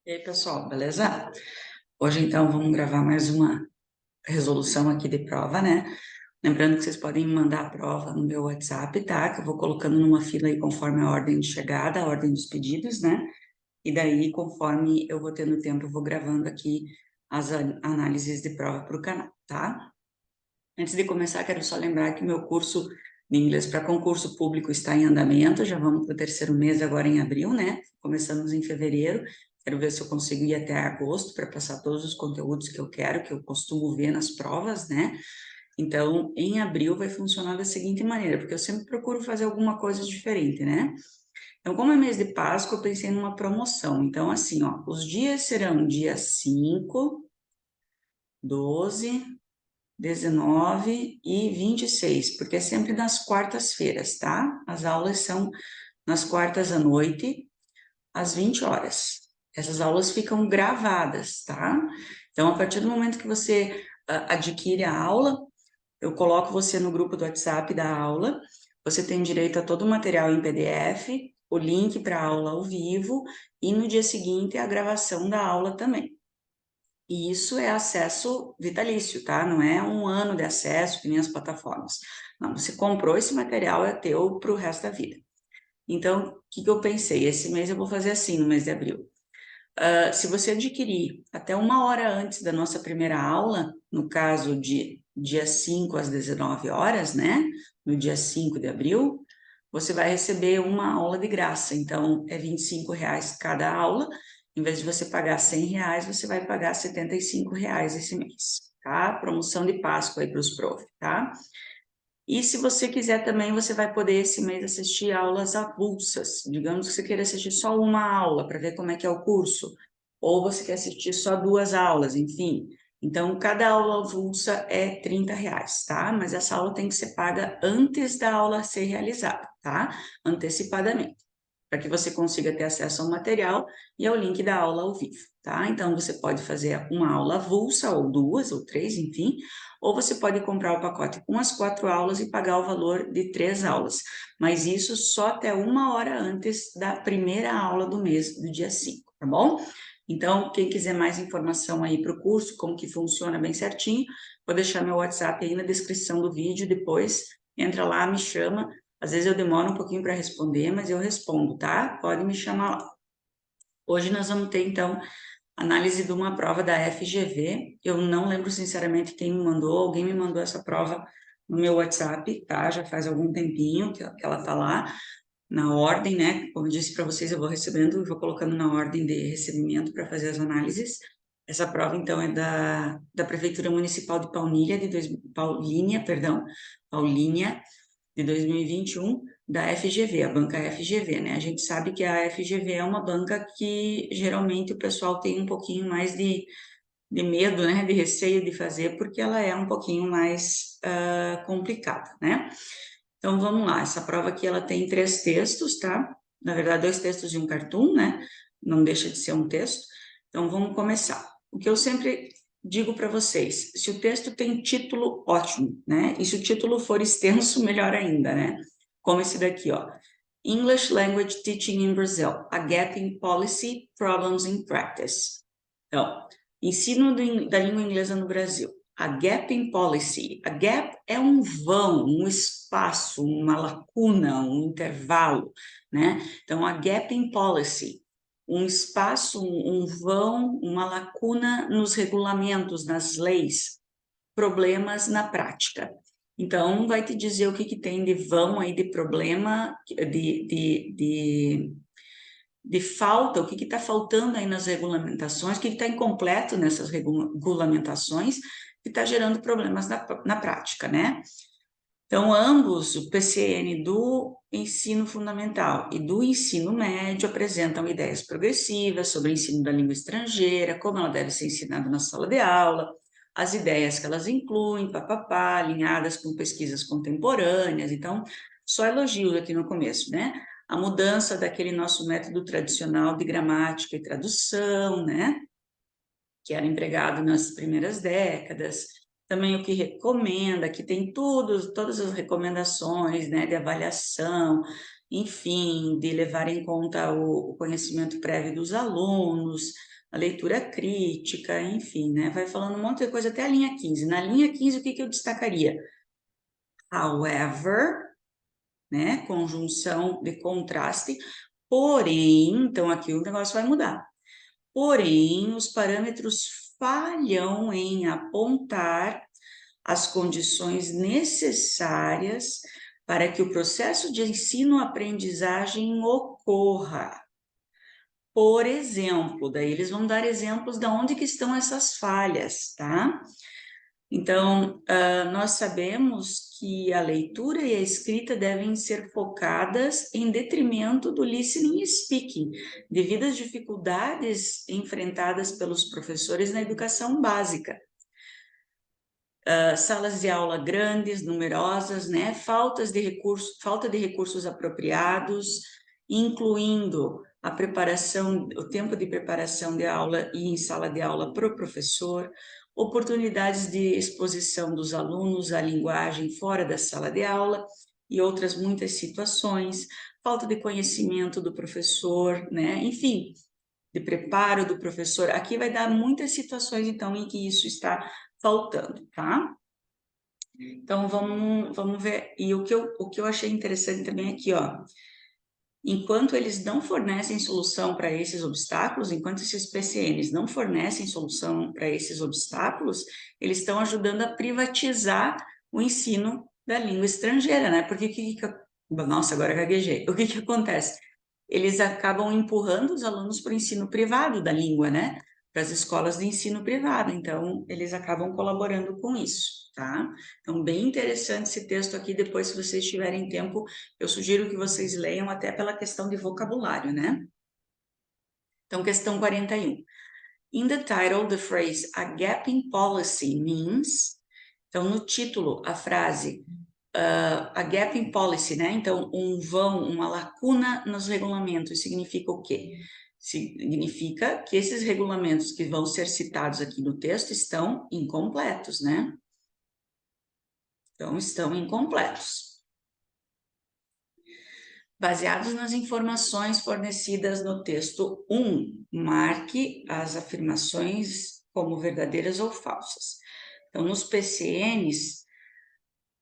E aí, pessoal, beleza? Hoje, então, vamos gravar mais uma resolução aqui de prova, né? Lembrando que vocês podem me mandar a prova no meu WhatsApp, tá? Que eu vou colocando numa fila aí conforme a ordem de chegada, a ordem dos pedidos, né? E daí, conforme eu vou tendo tempo, eu vou gravando aqui as análises de prova para o canal, tá? Antes de começar, quero só lembrar que o meu curso de inglês para concurso público está em andamento, já vamos para o terceiro mês agora em abril, né? Começamos em fevereiro, quero ver se eu consigo ir até agosto para passar todos os conteúdos que eu quero, que eu costumo ver nas provas, né? Então, em abril vai funcionar da seguinte maneira, porque eu sempre procuro fazer alguma coisa diferente, né? Então, como é mês de Páscoa, eu pensei numa promoção. Então, assim, ó, os dias serão dia 5, 12, 19 e 26, porque é sempre nas quartas-feiras, tá? As aulas são nas quartas à noite, às 20 horas. Essas aulas ficam gravadas, tá? Então, a partir do momento que você adquire a aula, eu coloco você no grupo do WhatsApp da aula, você tem direito a todo o material em PDF, o link para a aula ao vivo e no dia seguinte a gravação da aula também. E isso é acesso vitalício, tá? Não é um ano de acesso, que nem as plataformas. Não, você comprou esse material, é teu para o resto da vida. Então, o que eu pensei? Esse mês eu vou fazer assim, no mês de abril. Se você adquirir até uma hora antes da nossa primeira aula, no caso de dia 5 às 19 horas, né? No dia 5 de abril, você vai receber uma aula de graça. Então, é R$ 25 cada aula. Em vez de você pagar R$ 100, você vai pagar R$ 75 esse mês, tá? Promoção de Páscoa aí para os prof, tá? E se você quiser também, você vai poder esse mês assistir aulas avulsas. Digamos que você queira assistir só uma aula para ver como é que é o curso, ou você quer assistir só duas aulas, enfim. Então, cada aula avulsa é R$ 30, tá? Mas essa aula tem que ser paga antes da aula ser realizada, tá? Antecipadamente, para que você consiga ter acesso ao material e ao link da aula ao vivo, tá? Então, você pode fazer uma aula avulsa, ou duas, ou três, enfim, ou você pode comprar o pacote com as 4 aulas e pagar o valor de 3 aulas, mas isso só até uma hora antes da primeira aula do mês, do dia 5, tá bom? Então, quem quiser mais informação aí para o curso, como que funciona bem certinho, vou deixar meu WhatsApp aí na descrição do vídeo, depois entra lá, me chama. Às vezes eu demoro um pouquinho para responder, mas eu respondo, tá? Pode me chamar lá. Hoje nós vamos ter, então, análise de uma prova da FGV. Eu não lembro sinceramente quem me mandou, alguém me mandou essa prova no meu WhatsApp, tá? Já faz algum tempinho que ela tá lá, na ordem, né? Como eu disse para vocês, eu vou recebendo e vou colocando na ordem de recebimento para fazer as análises. Essa prova, então, é da Prefeitura Municipal de Paulínia, Paulínia, de 2021, da FGV, a banca FGV, né? A gente sabe que a FGV é uma banca que geralmente o pessoal tem um pouquinho mais de medo, né? De receio de fazer, porque ela é um pouquinho mais complicada, né? Então vamos lá, essa prova aqui ela tem 3 textos, tá? Na verdade, 2 textos e um cartoon, né? Não deixa de ser um texto. Então vamos começar. O que eu sempre digo para vocês, se o texto tem título, ótimo, né? E se o título for extenso, melhor ainda, né? Como esse daqui, ó. English Language Teaching in Brazil, a Gap in Policy, Problems in Practice. Então, ensino da língua inglesa no Brasil. A gap in policy. A gap é um vão, um espaço, uma lacuna, um intervalo, né? Então, a gap in policy, um espaço, um vão, uma lacuna nos regulamentos, nas leis, problemas na prática. Então, vai te dizer o que, que tem de vão aí, de problema, de falta, o que está faltando aí nas regulamentações, o que está incompleto nessas regulamentações, que está gerando problemas na prática, né? Então, ambos, o PCN do ensino fundamental e do ensino médio, apresentam ideias progressivas sobre o ensino da língua estrangeira, como ela deve ser ensinada na sala de aula, as ideias que elas incluem, papapá, alinhadas com pesquisas contemporâneas. Então, só elogios aqui no começo, né? A mudança daquele nosso método tradicional de gramática e tradução, né? Que era empregado nas primeiras décadas, também o que recomenda, que tem tudo, todas as recomendações, né, de avaliação, enfim, de levar em conta o conhecimento prévio dos alunos, a leitura crítica, enfim, né? Vai falando um monte de coisa até a linha 15. Na linha 15, o que eu destacaria? However, né? Conjunção de contraste, porém, então aqui o negócio vai mudar. Porém, os parâmetros falham em apontar as condições necessárias para que o processo de ensino-aprendizagem ocorra. Por exemplo, daí eles vão dar exemplos de onde que estão essas falhas, tá? Então, nós sabemos que a leitura e a escrita devem ser focadas em detrimento do listening e speaking, devido às dificuldades enfrentadas pelos professores na educação básica. Salas de aula grandes, numerosas, né? Falta de recursos apropriados, incluindo a preparação, o tempo de preparação de aula e em sala de aula para o professor, oportunidades de exposição dos alunos à linguagem fora da sala de aula e outras muitas situações, falta de conhecimento do professor, né? Enfim, de preparo do professor. Aqui vai dar muitas situações, então, em que isso está faltando, tá? Então, vamos ver. E o que eu achei interessante também aqui, ó. Enquanto eles não fornecem solução para esses obstáculos, enquanto esses PCNs não fornecem solução para esses obstáculos, eles estão ajudando a privatizar o ensino da língua estrangeira, né? Porque nossa, agora gaguejei. O que acontece? Eles acabam empurrando os alunos para o ensino privado da língua, né? Para as escolas de ensino privado. Então, eles acabam colaborando com isso, tá? Então, bem interessante esse texto aqui. Depois, se vocês tiverem tempo, eu sugiro que vocês leiam até pela questão de vocabulário, né? Então, questão 41. In the title, the phrase a gap in policy means... Então, no título, a frase a gap in policy, né? Então, um vão, uma lacuna nos regulamentos, significa o quê? Significa que esses regulamentos que vão ser citados aqui no texto estão incompletos, né? Então, estão incompletos. Baseados nas informações fornecidas no texto 1, marque as afirmações como verdadeiras ou falsas. Então, nos PCNs,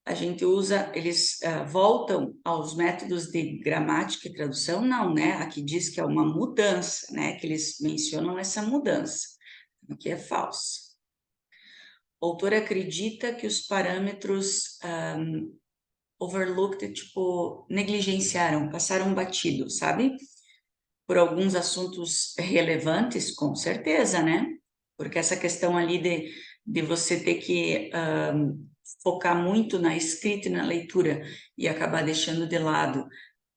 a gente usa, eles voltam aos métodos de gramática e tradução? Não, né? Aqui diz que é uma mudança, né? Que eles mencionam essa mudança. Aqui é falso. O autor acredita que os parâmetros overlooked, tipo, negligenciaram, passaram batido, sabe? Por alguns assuntos relevantes, com certeza, né? Porque essa questão ali de você ter que focar muito na escrita e na leitura e acabar deixando de lado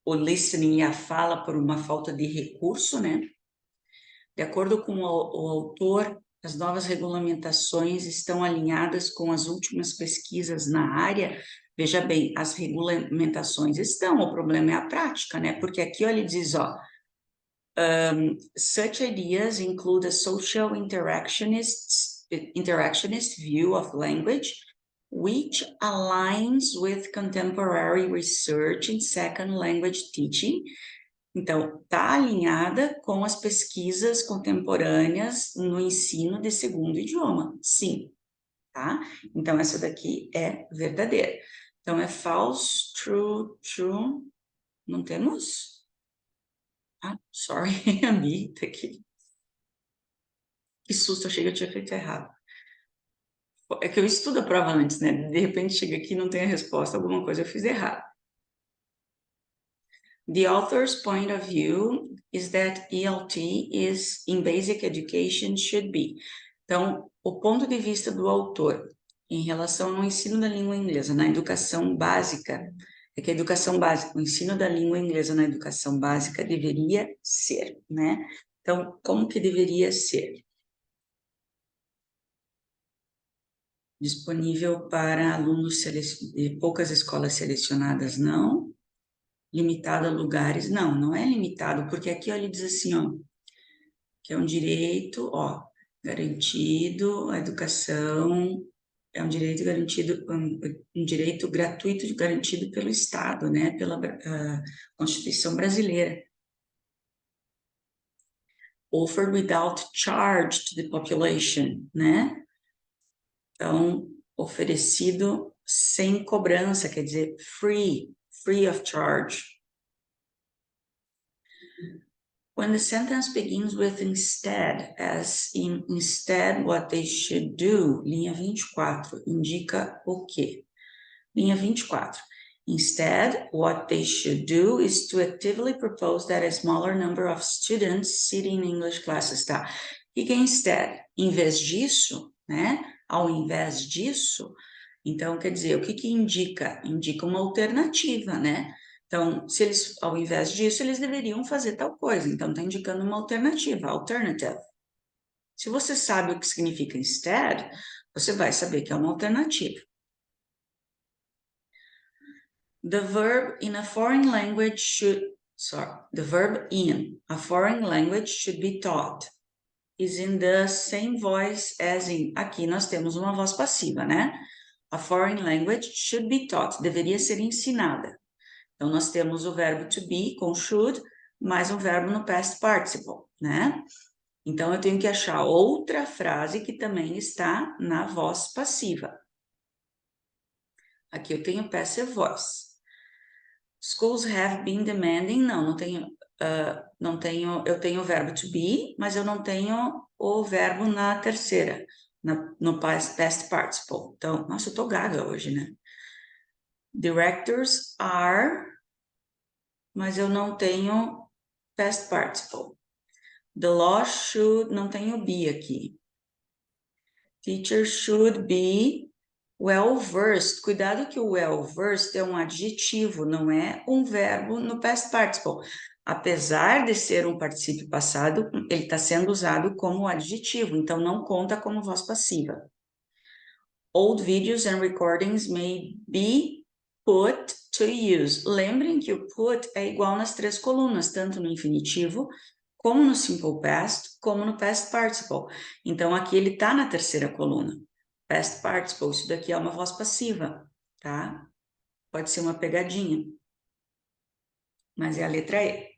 o listening e a fala por uma falta de recurso, né? De acordo com o autor, as novas regulamentações estão alinhadas com as últimas pesquisas na área. Veja bem, as regulamentações estão, o problema é a prática, né? Porque aqui ó, ele diz, ó, such ideas include a social interactionist view of language, which aligns with contemporary research in second language teaching. Então, está alinhada com as pesquisas contemporâneas no ensino de segundo idioma, sim, tá? Então, essa daqui é verdadeira. Então, é false, true, true, não temos? Ah, sorry, a Bi tá aqui. Que susto, achei que eu tinha feito errado. É que eu estudo a prova antes, né? De repente chega aqui e não tem a resposta, alguma coisa eu fiz errado. The author's point of view is that ELT is in basic education should be. Então, o ponto de vista do autor em relação ao ensino da língua inglesa na educação básica é que a educação básica, o ensino da língua inglesa na educação básica deveria ser, né? Então, como que deveria ser? Disponível para alunos de poucas escolas selecionadas, não. Limitado a lugares, não é limitado, porque aqui ó, ele diz assim, ó, que é um direito, ó, garantido, a educação é um direito garantido, um direito gratuito garantido pelo Estado, né? Pela Constituição brasileira. Offered without charge to the population, né? Então, oferecido sem cobrança, quer dizer, free of charge. When the sentence begins with instead, as in instead what they should do, linha 24, indica o quê? Linha 24. Instead, what they should do is to actively propose that a smaller number of students sitting in English classes, tá? O que é instead? Em vez disso, né? Ao invés disso, então, quer dizer, o que indica? Indica uma alternativa, né? Então, se eles, ao invés disso, eles deveriam fazer tal coisa. Então, está indicando uma alternativa, alternative. Se você sabe o que significa instead, você vai saber que é uma alternativa. The verb in a foreign language should, the verb in a foreign language should be taught. Is in the same voice as in. Aqui nós temos uma voz passiva, né? A foreign language should be taught. Deveria ser ensinada. Então, nós temos o verbo to be com should, mais um verbo no past participle, né? Então, eu tenho que achar outra frase que também está na voz passiva. Aqui eu tenho passive voice. Schools have been demanding, não tenho, eu tenho o verbo to be, mas eu não tenho o verbo na terceira, no past participle. Então, nossa, eu tô gaga hoje, né? Directors are, mas eu não tenho past participle. The law should, não tenho be aqui. Teacher should be well-versed. Cuidado que o well-versed é um adjetivo, não é um verbo no past participle. Apesar de ser um particípio passado, ele está sendo usado como adjetivo, então não conta como voz passiva. Old videos and recordings may be put to use. Lembrem que o put é igual nas três colunas, tanto no infinitivo, como no simple past, como no past participle. Então, aqui ele está na terceira coluna. Past participle, isso daqui é uma voz passiva, tá? Pode ser uma pegadinha. Mas é a letra E.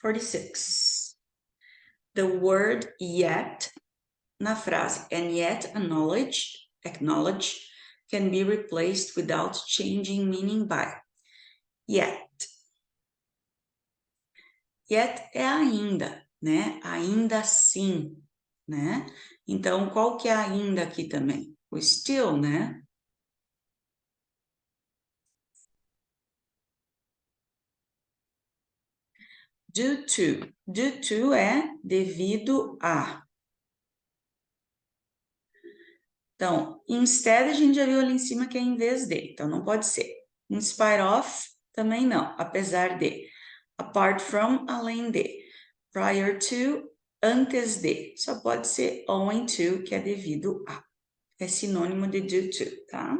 46. The word yet, na frase, and yet acknowledge, can be replaced without changing meaning by. Yet. Yet é ainda, né? Ainda assim, né? Então, qual que é ainda aqui também? O still, né? Due to. Due to é devido a. Então, instead a gente já viu ali em cima que é em vez de. Então, não pode ser. In spite of, também não. Apesar de. Apart from, além de. Prior to, antes de. Só pode ser owing to, que é devido a. É sinônimo de due to, tá?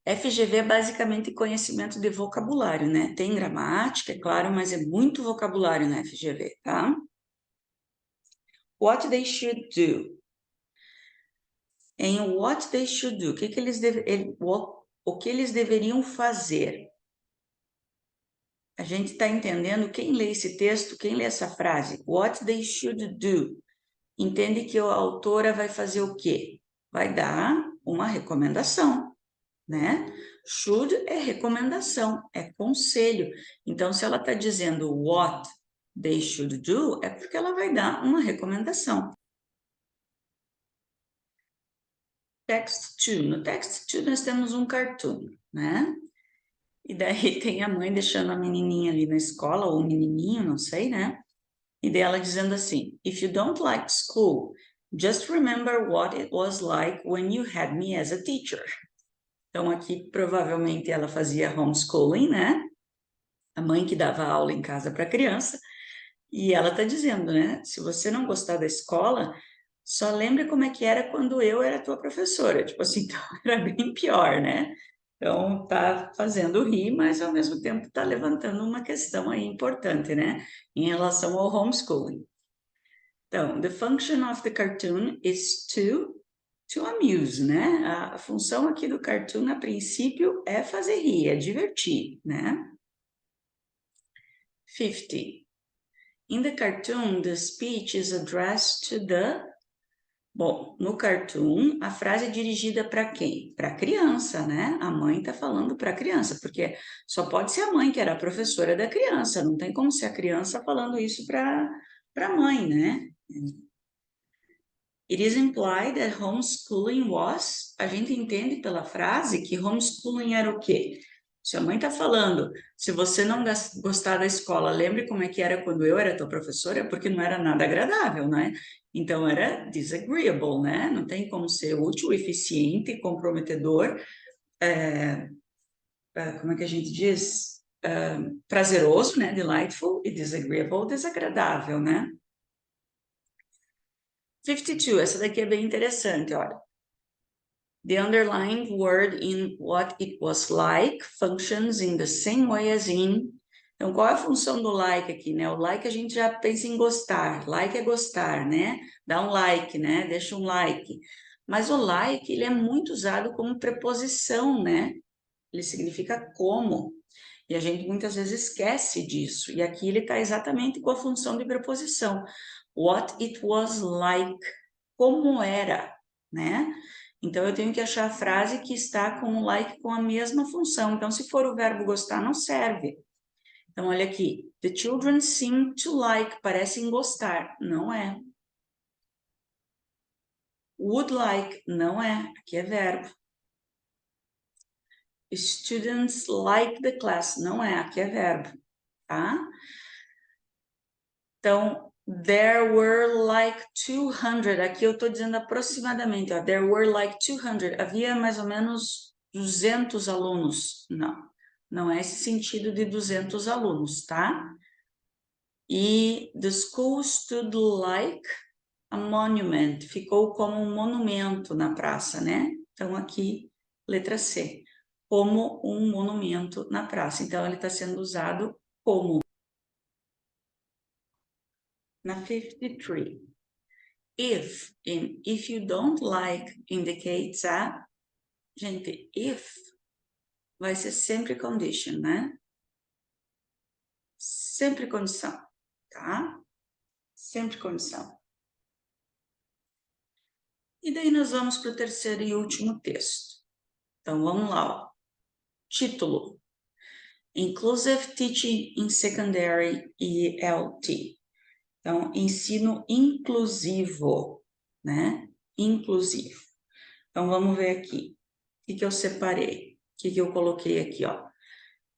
FGV é basicamente conhecimento de vocabulário, né? Tem gramática, é claro, mas é muito vocabulário na FGV, tá? What they should do. Em what they should do, o que eles deveriam fazer? A gente está entendendo, quem lê esse texto, quem lê essa frase, what they should do, entende que a autora vai fazer o quê? Vai dar uma recomendação, né? Should é recomendação, é conselho. Então, se ela está dizendo what they should do, é porque ela vai dar uma recomendação. Text 2. No text 2 nós temos um cartoon, né? E daí tem a mãe deixando a menininha ali na escola, ou o menininho, não sei, né? E dela dizendo assim, if you don't like school, just remember what it was like when you had me as a teacher. Então, aqui, provavelmente, ela fazia homeschooling, né? A mãe que dava aula em casa para a criança. E ela está dizendo, né? Se você não gostar da escola, só lembre como é que era quando eu era tua professora. Tipo assim, então era bem pior, né? Então, tá fazendo rir, mas ao mesmo tempo tá levantando uma questão aí importante, né? Em relação ao homeschooling. Então, the function of the cartoon is to amuse, né? A função aqui do cartoon, a princípio, é fazer rir, é divertir, né? 50. In the cartoon, the speech is addressed to the... Bom, no cartoon, a frase é dirigida para quem? Para a criança, né? A mãe está falando para a criança, porque só pode ser a mãe que era a professora da criança, não tem como ser a criança falando isso para a mãe, né? It is implied that homeschooling was... A gente entende pela frase que homeschooling era o quê? Se a mãe está falando, se você não gostar da escola, lembre como é que era quando eu era tua professora, porque não era nada agradável, né? Então era disagreeable, né? Não tem como ser útil, eficiente, comprometedor, como é que a gente diz? Prazeroso, né? Delightful, e disagreeable, desagradável, né? 52, essa daqui é bem interessante, olha. The underlined word in what it was like functions in the same way as in. Então, qual é a função do like aqui, né? O like a gente já pensa em gostar. Like é gostar, né? Dá um like, né? Deixa um like. Mas o like, ele é muito usado como preposição, né? Ele significa como. E a gente muitas vezes esquece disso. E aqui ele está exatamente com a função de preposição. What it was like. Como era, né? Então, eu tenho que achar a frase que está com o like com a mesma função. Então, se for o verbo gostar, não serve. Então, olha aqui. The children seem to like. Parecem gostar. Não é. Would like. Não é. Aqui é verbo. Students like the class. Não é. Aqui é verbo. Tá? Então, there were like 200. Aqui eu estou dizendo aproximadamente. Ó, there were like 200. Havia mais ou menos 200 alunos. Não, não é esse sentido de 200 alunos, tá? E the school stood like a monument. Ficou como um monumento na praça, né? Então, aqui, letra C. Como um monumento na praça. Então, ele está sendo usado como. Na 53. If, and if you don't like indicates a... Gente, if vai ser sempre condition, né? Sempre condição, tá? Sempre condição. E daí nós vamos para o terceiro e último texto. Então, vamos lá, ó. Título. Inclusive Teaching in Secondary ELT. Então, ensino inclusivo, né? Inclusivo. Então, vamos ver aqui. O que eu separei? O que eu coloquei aqui, ó?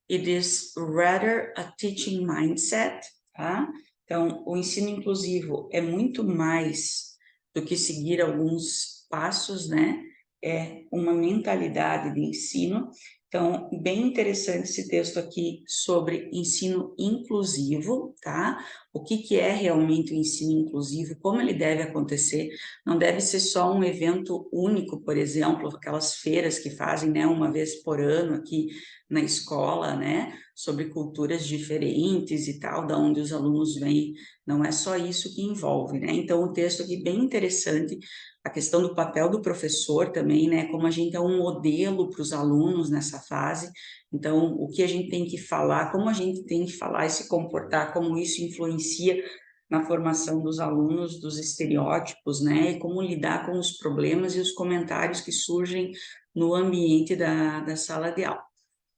It is rather a teaching mindset, tá? Então, o ensino inclusivo é muito mais do que seguir alguns passos, né? É uma mentalidade de ensino. Então, bem interessante esse texto aqui sobre ensino inclusivo, tá? O que é realmente o ensino inclusivo, como ele deve acontecer. Não deve ser só um evento único, por exemplo, aquelas feiras que fazem, né, uma vez por ano aqui na escola, né, sobre culturas diferentes e tal, da onde os alunos vêm. Não é só isso que envolve, né? Então, o texto aqui bem interessante, a questão do papel do professor também, né? Como a gente é um modelo para os alunos nessa fase. Então, o que a gente tem que falar, como a gente tem que falar e se comportar, como isso influencia na formação dos alunos, dos estereótipos, né? E como lidar com os problemas e os comentários que surgem no ambiente da sala de aula.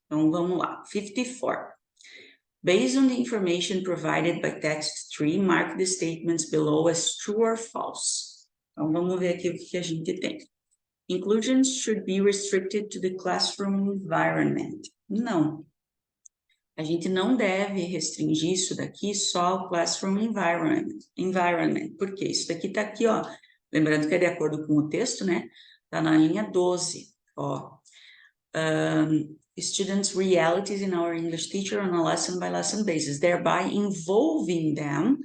Então, vamos lá. 54. Based on the information provided by text 3, mark the statements below as true or false. Então, vamos ver aqui o que a gente tem. Inclusion should be restricted to the classroom environment. Não. A gente não deve restringir isso daqui só ao classroom environment. Por quê? Isso daqui está aqui, ó. Lembrando que é de acordo com o texto, né? Está na linha 12, ó. Students' realities in our English teacher on a lesson-by-lesson basis, thereby involving them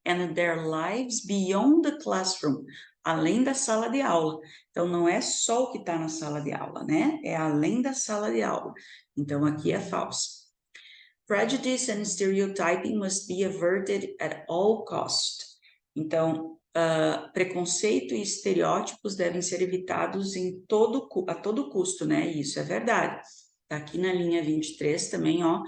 and their lives beyond the classroom, além da sala de aula. Então, não é só o que está na sala de aula, né? É além da sala de aula. Então, aqui é falso. Prejudice and stereotyping must be averted at all cost. Então, preconceito e estereótipos devem ser evitados a todo custo, né? Isso é verdade. Tá aqui na linha 23 também, ó.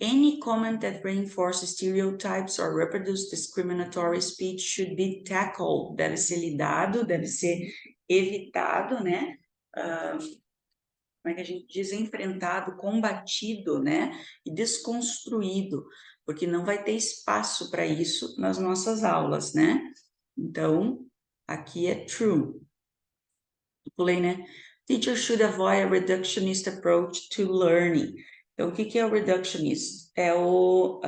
Any comment that reinforces stereotypes or reproduce discriminatory speech should be tackled. Deve ser lidado, deve ser evitado, né? Como é que a gente diz? Enfrentado, combatido, né? E desconstruído, porque não vai ter espaço para isso nas nossas aulas, né? Então, aqui é true. Pulei, né? Teachers should avoid a reductionist approach to learning. Então, o que é o reductionist? É como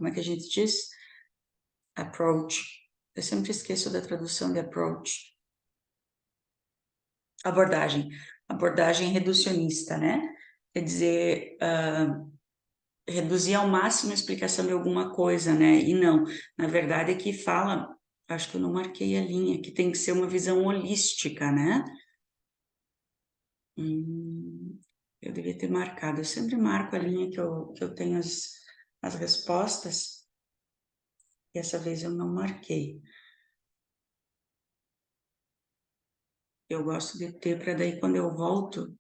é que a gente diz? Approach. Eu sempre esqueço da tradução de approach. Abordagem. Abordagem reducionista, né? Quer dizer, reduzir ao máximo a explicação de alguma coisa, né? E não, na verdade, aqui fala, acho que eu não marquei a linha, que tem que ser uma visão holística, né? Eu devia ter marcado, eu sempre marco a linha que eu tenho as respostas, e essa vez eu não marquei. Eu gosto de ter, para daí quando eu volto,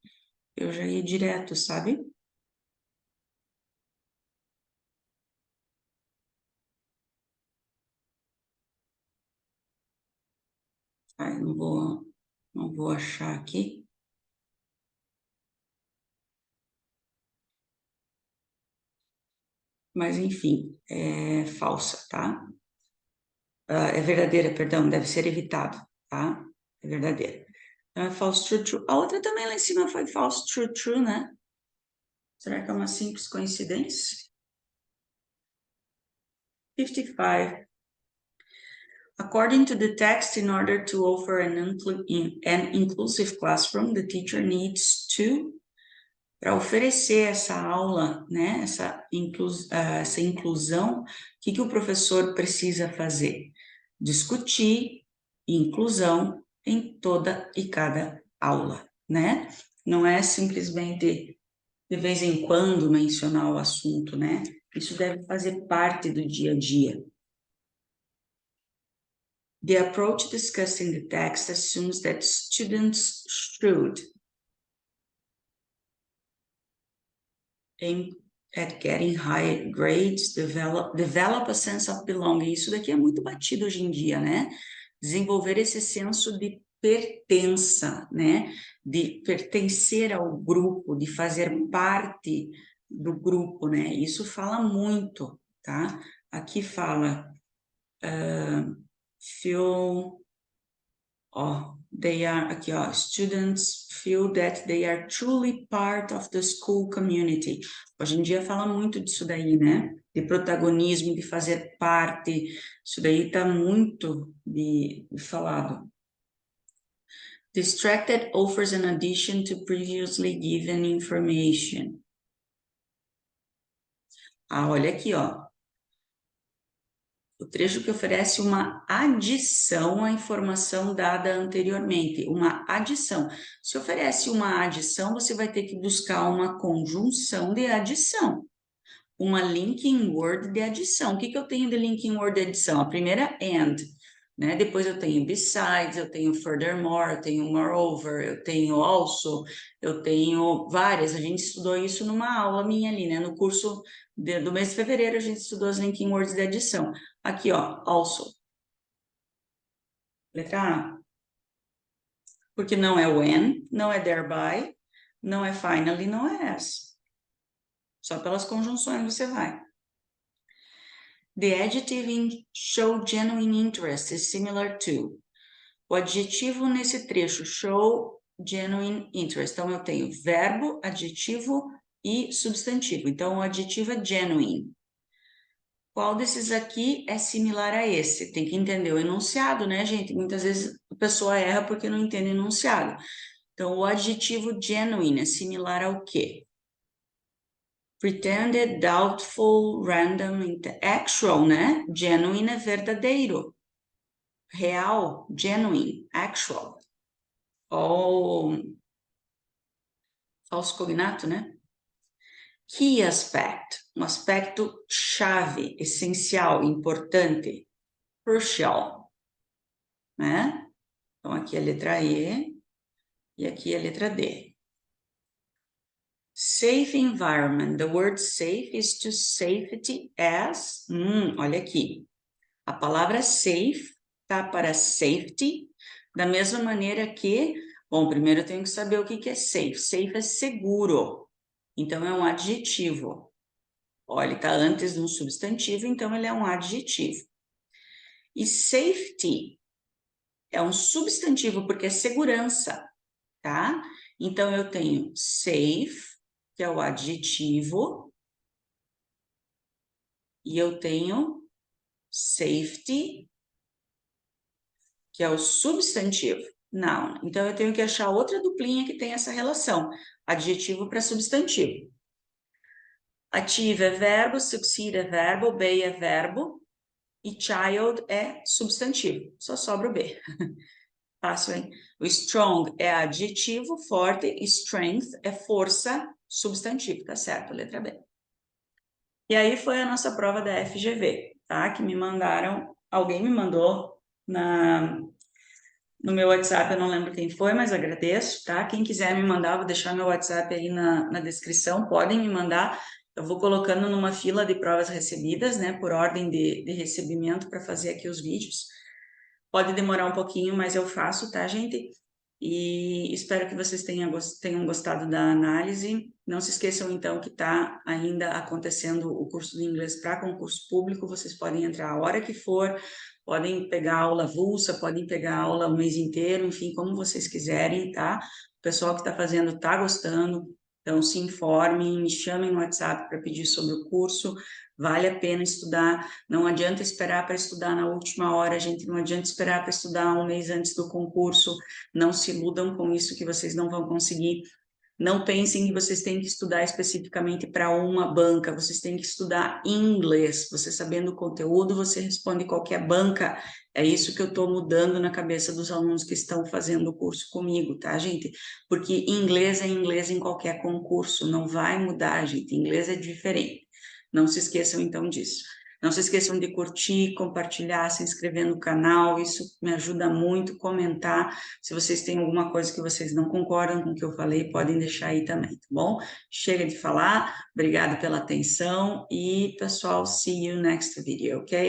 eu já ir direto, sabe? Ai, não vou achar aqui. Mas, enfim, é falsa, tá? É verdadeira, perdão, deve ser evitado, tá? É verdadeira. Então, é false, true, true. A outra também lá em cima foi false, true, true, né? Será que é uma simples coincidência? 55. According to the text, in order to offer an inclusive classroom, the teacher needs to, para oferecer essa aula, né, essa inclusão, o que o professor precisa fazer? Discutir inclusão em toda e cada aula, né? Não é simplesmente de vez em quando mencionar o assunto, né? Isso deve fazer parte do dia a dia. The approach discussed in the text assumes that students should aim at getting high grades, develop a sense of belonging. Isso daqui é muito batido hoje em dia, né? Desenvolver esse senso de pertença, né? De pertencer ao grupo, de fazer parte do grupo, né? Isso fala muito, tá? Aqui fala feel, they are, aqui, students feel that they are truly part of the school community. Hoje em dia fala muito disso daí, né? De protagonismo, de fazer parte, isso daí está muito falado. Distracted offers an addition to previously given information. Olha aqui, o trecho que oferece uma adição à informação dada anteriormente, uma adição. Se oferece uma adição, você vai ter que buscar uma conjunção de adição, uma linking word de adição. O que eu tenho de linking word de adição? A primeira, and, né? Depois eu tenho besides, eu tenho furthermore, eu tenho moreover, eu tenho also, eu tenho várias. A gente estudou isso numa aula minha ali, né? No curso do mês de fevereiro, a gente estudou as linking words de adição. Aqui, also. Letra A. Porque não é when, não é thereby, não é finally, não é as. Só pelas conjunções você vai. The adjective in show genuine interest is similar to. O adjetivo nesse trecho, show genuine interest. Então, eu tenho verbo, adjetivo e substantivo. Então, o adjetivo é genuine. Qual desses aqui é similar a esse? Tem que entender o enunciado, né, gente? Muitas vezes a pessoa erra porque não entende o enunciado. Então, o adjetivo genuine é similar ao quê? Pretended, doubtful, random, actual, né? Genuine é verdadeiro. Real, genuine, actual. Ou falso cognato, né? Key aspect, um aspecto chave, essencial, importante. Crucial, né? Então, aqui é a letra E e aqui é a letra D. Safe environment. The word safe is to safety as... olha aqui. A palavra safe tá para safety, da mesma maneira que... Bom, primeiro eu tenho que saber o que é safe. Safe é seguro. Então, é um adjetivo. Olha, ele está antes de um substantivo, então ele é um adjetivo. E safety é um substantivo porque é segurança, tá? Então, eu tenho safe, que é o adjetivo, e eu tenho safety, que é o substantivo. Noun. Então, eu tenho que achar outra duplinha que tem essa relação, adjetivo para substantivo. Ative é verbo, succeed é verbo, obey é verbo, e child é substantivo. Só sobra o B. Fácil, hein? O strong é adjetivo, forte, strength é força, substantivo, tá certo? Letra B. E aí foi a nossa prova da FGV, tá? Que me mandaram, alguém me mandou no meu WhatsApp, eu não lembro quem foi, mas agradeço, tá? Quem quiser me mandar, vou deixar meu WhatsApp aí na descrição, podem me mandar. Eu vou colocando numa fila de provas recebidas, né? Por ordem de recebimento para fazer aqui os vídeos. Pode demorar um pouquinho, mas eu faço, tá, gente? E espero que vocês tenham gostado da análise. Não se esqueçam, então, que está ainda acontecendo o curso de inglês para concurso público. Vocês podem entrar a hora que for, podem pegar aula avulsa, podem pegar aula o mês inteiro, enfim, como vocês quiserem, tá? O pessoal que está fazendo está gostando, então se informem, me chamem no WhatsApp para pedir sobre o curso. Vale a pena estudar, não adianta esperar para estudar na última hora, gente, não adianta esperar para estudar um mês antes do concurso, não se iludam com isso que vocês não vão conseguir. Não pensem que vocês têm que estudar especificamente para uma banca, vocês têm que estudar inglês. Você sabendo o conteúdo, você responde qualquer banca. É isso que eu estou mudando na cabeça dos alunos que estão fazendo o curso comigo, tá, gente? Porque inglês é inglês em qualquer concurso, não vai mudar, gente. Inglês é diferente. Não se esqueçam, então, disso. Não se esqueçam de curtir, compartilhar, se inscrever no canal, isso me ajuda muito, comentar. Se vocês têm alguma coisa que vocês não concordam com o que eu falei, podem deixar aí também, tá bom? Chega de falar, obrigado pela atenção e, pessoal, see you next video, ok?